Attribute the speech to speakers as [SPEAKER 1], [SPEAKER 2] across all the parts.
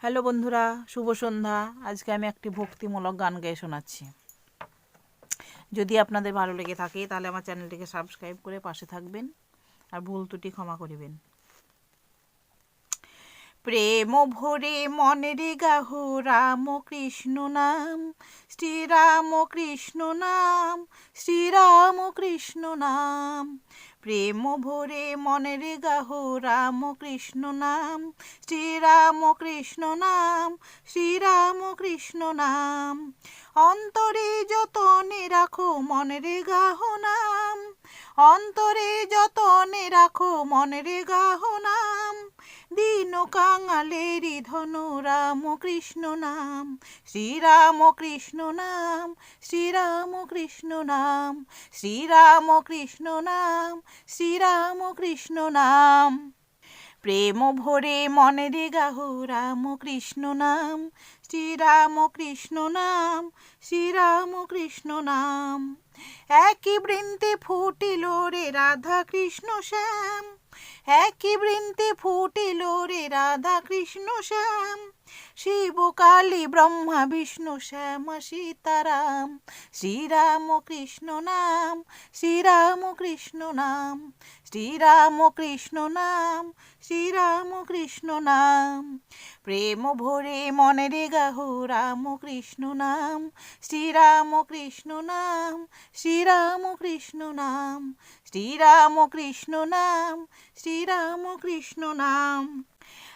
[SPEAKER 1] Hello বন্ধুরা, শুভ সন্ধ্যা। আজকে আমি একটি ভক্তিমূলক গান গেয়ে শোনাচ্ছি। যদি আপনাদের ভালো লেগে থাকে তাহলে আমার চ্যানেলটিকে সাবস্ক্রাইব করে পাশে থাকবেন আর ভুল ত্রুটি ক্ষমা করিবেন। প্রেম ভরে মনের গাহ রাম কৃষ্ণ নাম, শ্রীরাম কৃষ্ণ নাম, শ্রীরাম কৃষ্ণ নাম। প্রেম ভরে মনের গাহ রাম কৃষ্ণ নাম, শ্রীরাম কৃষ্ণ নাম, শ্রীরাম কৃষ্ণ নাম। অন্তরে যতনে রাখো মনের গাহ নাম, অন্তরে যতনে রাখো মনের গাহ নাম। দীন কাঙালেরি ধন রাম কৃষ্ণ নাম, শ্রীরাম কৃষ্ণ নাম, শ্রীরাম কৃষ্ণ নাম, শ্রীরাম কৃষ্ণ নাম, শ্রীরাম কৃষ্ণ নাম। প্রেম ভরে মনের গাহ রাম কৃষ্ণ নাম, শ্রীরাম কৃষ্ণ নাম, শ্রীরাম কৃষ্ণ নাম। একই বৃন্তে ফুটিল রে রাধা কৃষ্ণ শ্যাম, একই বৃন্তে ফুটিল রে রাধা কৃষ্ণ শ্যাম। শিব কালী ব্রহ্মা বিষ্ণু শ্যাম সীতারাম, শ্রীরাম কৃষ্ণ নাম, শ্রীরাম কৃষ্ণ নাম, শ্রীরাম কৃষ্ণ নাম, শ্রীরাম কৃষ্ণ নাম। প্রেম ভরে মনের গাহ রাম কৃষ্ণ নাম, শ্রীরাম কৃষ্ণ নাম, শ্রীরাম কৃষ্ণ নাম, শ্রীরাম কৃষ্ণ নাম, শ্রীরাম কৃষ্ণ নাম।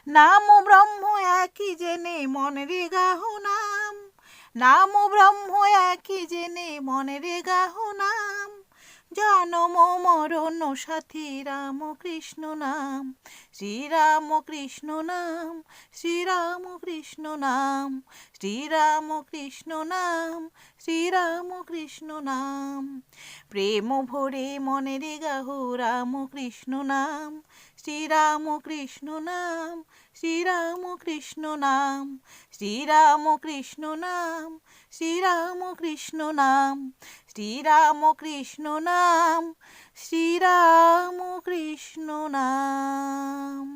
[SPEAKER 1] নাম ব্রহ্ম একই জেনে মনের গাহ নাম, নাম ব্রহ্ম একই জেনে মনের গাহ নাম। জনম মরণ সাথী রাম কৃষ্ণ নাম, শ্রীরাম কৃষ্ণ নাম, শ্রীরাম কৃষ্ণ নাম, শ্রীরাম কৃষ্ণ নাম, শ্রীরাম কৃষ্ণ নাম। প্রেম ভরে মনের গাহ রাম কৃষ্ণ নাম, শ্রীরাম কৃষ্ণ নাম, শ্রীরাম কৃষ্ণ নাম, শ্রীরাম কৃষ্ণ নাম, শ্রীরাম কৃষ্ণ নাম, শ্রীরাম কৃষ্ণ নাম, শ্রীরাম কৃষ্ণ নাম।